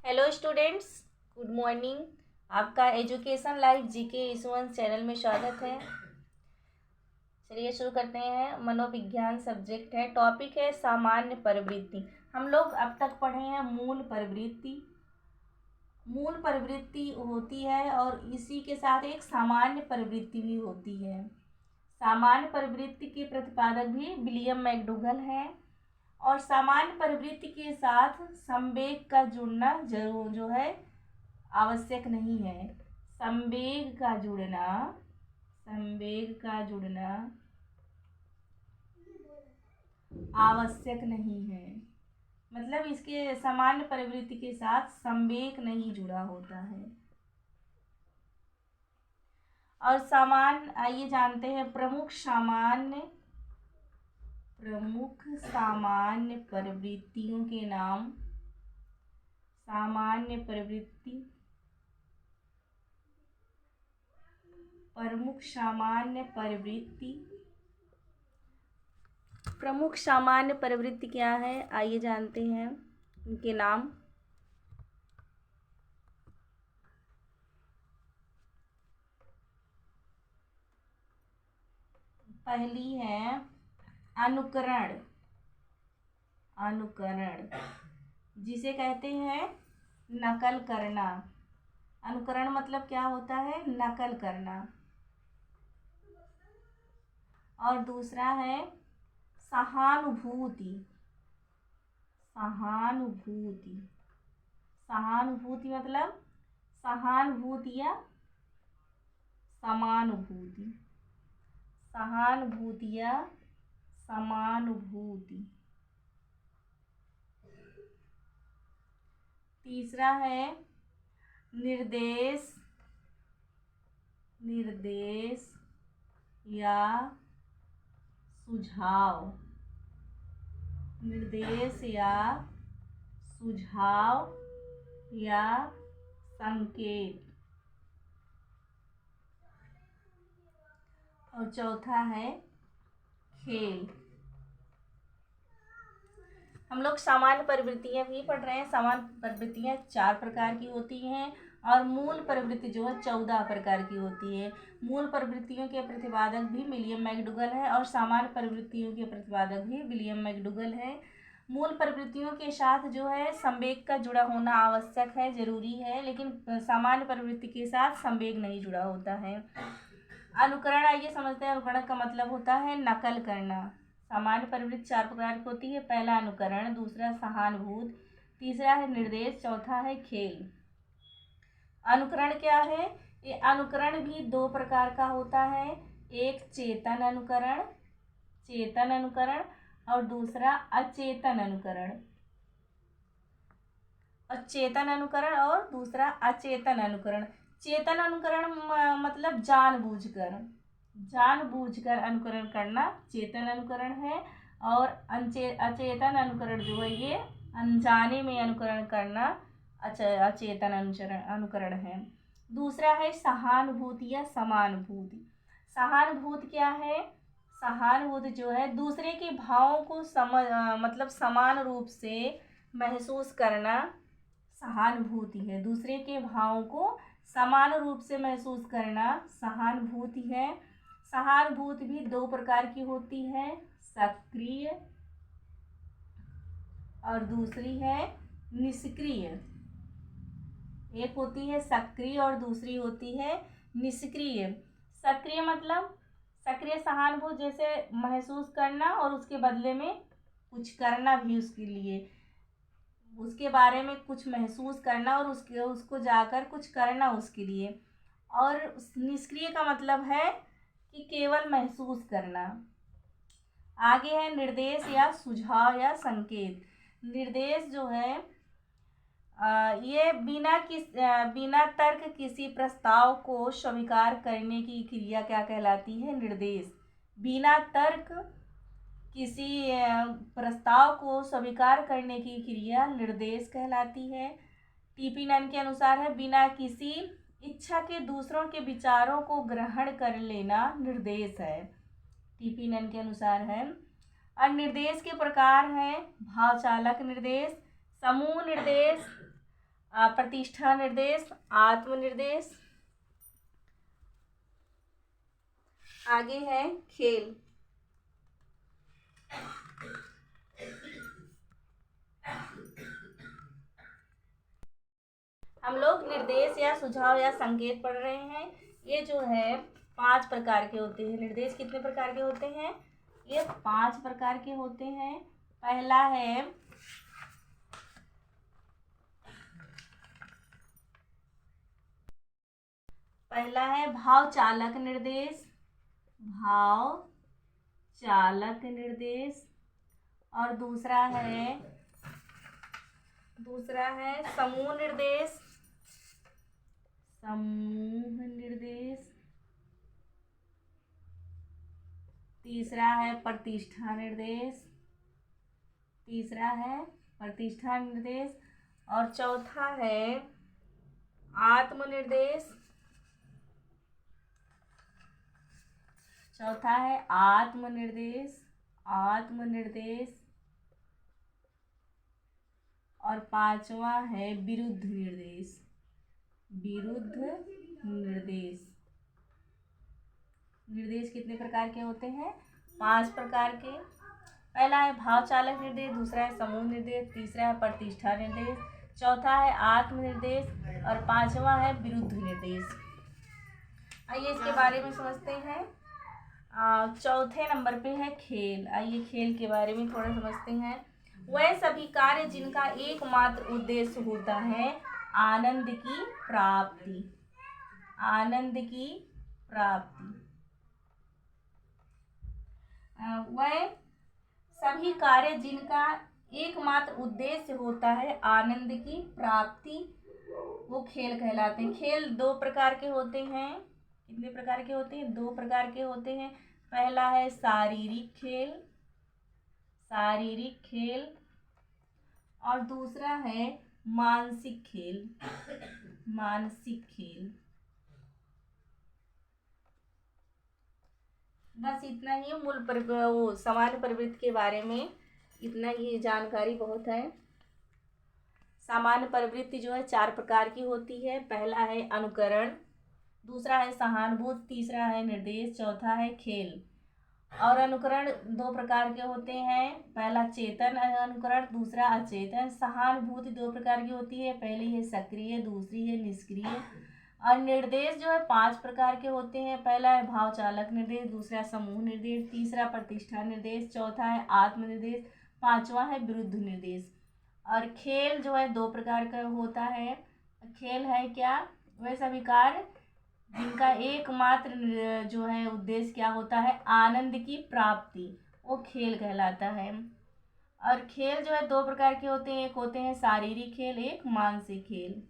Hello students, good morning. आपका education life GK इशुवंश channel में स्वागत है। चलिए शुरू करते हैं। मनोविज्ञान सब्जेक्ट है, टॉपिक है सामान्य प्रवृत्ति। हम लोग अब तक पढ़े हैं मूल प्रवृत्ति। मूल प्रवृत्ति होती है और इसी के साथ एक सामान्य प्रवृत्ति भी होती है। सामान्य प्रवृत्ति के प्रतिपादक भी विलियम मैकडूगल हैं और सामान्य प्रवृत्ति के साथ संवेग का जुड़ना जरूर जो है आवश्यक नहीं है। संवेग का जुड़ना आवश्यक नहीं है। मतलब इसके सामान्य प्रवृत्ति के साथ संवेग नहीं जुड़ा होता है। और सामान्य आइए जानते हैं प्रमुख सामान्य प्रवृत्तियों के नाम। सामान्य प्रवृत्ति, प्रमुख सामान्य प्रवृत्ति क्या है, आइए जानते हैं उनके नाम। पहली है अनुकरण, जिसे कहते हैं नकल करना। अनुकरण मतलब क्या होता है, नकल करना। और दूसरा है सहानुभूति। सहानुभूति मतलब सहानुभूति या समानुभूति। तीसरा है निर्देश या सुझाव या संकेत। और चौथा है खेल। हम लोग सामान्य प्रवृत्तियां भी पढ़ रहे हैं। सामान्य प्रवृत्तियां 4 प्रकार की होती हैं और मूल प्रवृत्ति जो है 14 प्रकार की होती है। मूल प्रवृत्तियों के प्रतिपादक भी विलियम मैकडूगल है और सामान्य प्रवृत्तियों के प्रतिपादक भी विलियम मैकडूगल है। मूल प्रवृत्तियों के साथ जो है संवेग का जुड़ा होना आवश्यक है, जरूरी है, लेकिन सामान्य प्रवृत्ति के साथ संवेग नहीं जुड़ा होता है। अनुकरण आइए समझते हैं। अनुकरण का मतलब होता है नकल करना। सामान्य प्रवृत्ति 4 प्रकार की होती है। पहला अनुकरण, दूसरा सहानुभूति, तीसरा है निर्देश, चौथा है खेल। अनुकरण क्या है, ये अनुकरण भी 2 प्रकार का होता है। एक चेतन अनुकरण और दूसरा अचेतन अनुकरण। चेतन अनुकरण और दूसरा अचेतन अनुकरण। चेतन अनुकरण मतलब जानबूझकर अनुकरण करना चेतन अनुकरण है और अचेतन अनुकरण जो है ये अनजाने में अनुकरण करना अचेतन अनुकरण है। दूसरा है सहानुभूति या समानुभूति। सहानुभूति क्या है, सहानुभूति जो है दूसरे के भावों को मतलब समान रूप से महसूस करना सहानुभूति है। दूसरे के भावों को समान रूप से महसूस करना सहानुभूति है। सहानुभूति भी 2 प्रकार की होती है, सक्रिय और दूसरी है निष्क्रिय। एक होती है सक्रिय और दूसरी होती है निष्क्रिय। सक्रिय मतलब सक्रिय सहानुभूति जैसे महसूस करना और उसके बदले में कुछ करना भी, उसके बारे में कुछ महसूस करना और उसको जाकर कुछ करना उसके लिए। और निष्क्रिय का मतलब है कि केवल महसूस करना। आगे है निर्देश या सुझाव या संकेत। निर्देश जो है ये बिना तर्क किसी प्रस्ताव को स्वीकार करने की क्रिया क्या कहलाती है, निर्देश। बिना तर्क किसी प्रस्ताव को स्वीकार करने की क्रिया निर्देश कहलाती है। टीपी नन के अनुसार है बिना किसी इच्छा के दूसरों के विचारों को ग्रहण कर लेना निर्देश है। टीपी नन के अनुसार है। और निर्देश के प्रकार हैं भावचालक निर्देश, समूह निर्देश, प्रतिष्ठा निर्देश, आत्मनिर्देश। आगे है खेल। हम लोग निर्देश या सुझाव या संकेत पढ़ रहे हैं। ये जो है 5 प्रकार के होते हैं। निर्देश कितने प्रकार के होते हैं? ये 5 प्रकार के होते हैं। पहला है भाव चालक निर्देश, भाव चालक निर्देश। और दूसरा है समूह निर्देश, समूह निर्देश। तीसरा है प्रतिष्ठा निर्देश, तीसरा है प्रतिष्ठा निर्देश। और चौथा है आत्मनिर्देश, चौथा है आत्मनिर्देश, आत्मनिर्देश। और पांचवा है विरुद्ध निर्देश, विरुद्ध निर्देश। निर्देश कितने प्रकार के होते हैं? 5 प्रकार के। पहला है भाव चालक निर्देश, दूसरा है समूह निर्देश, तीसरा है प्रतिष्ठा निर्देश, चौथा है आत्मनिर्देश और पांचवा है विरुद्ध निर्देश। आइए इसके बारे में समझते हैं। चौथे नंबर पे है खेल। आइए खेल के बारे में थोड़ा समझते हैं। वह सभी कार्य जिनका एकमात्र उद्देश्य होता है आनंद की प्राप्ति, आनंद की प्राप्ति। वह सभी कार्य जिनका एकमात्र उद्देश्य होता है आनंद की प्राप्ति, वो खेल कहलाते हैं। खेल 2 प्रकार के होते हैं। कितने प्रकार के होते हैं? 2 प्रकार के होते हैं। पहला है शारीरिक खेल, शारीरिक खेल। और दूसरा है मानसिक खेल, मानसिक खेल। बस इतना ही वो सामान्य प्रवृत्ति के बारे में इतना ही जानकारी बहुत है। सामान्य प्रवृत्ति जो है 4 प्रकार की होती है। पहला है अनुकरण, दूसरा है सहानुभूति, तीसरा है निर्देश, चौथा है खेल। और अनुकरण 2 प्रकार के होते हैं। पहला चेतन अनुकरण, दूसरा अचेतन। सहानुभूति 2 प्रकार की होती है, पहली है सक्रिय, दूसरी है निष्क्रिय। और निर्देश जो है 5 प्रकार के होते हैं। पहला है भाव चालक निर्देश, दूसरा समूह निर्देश, तीसरा प्रतिष्ठा निर्देश, चौथा है आत्मनिर्देश, पांचवा है विरुद्ध निर्देश। और खेल जो है 2 प्रकार का होता है। खेल है क्या? वह सभी कार्य जिनका एकमात्र जो है उद्देश्य क्या होता है आनंद की प्राप्ति, वो खेल कहलाता है। और खेल जो है 2 प्रकार के होते हैं। एक होते हैं शारीरिक खेल, एक मानसिक खेल।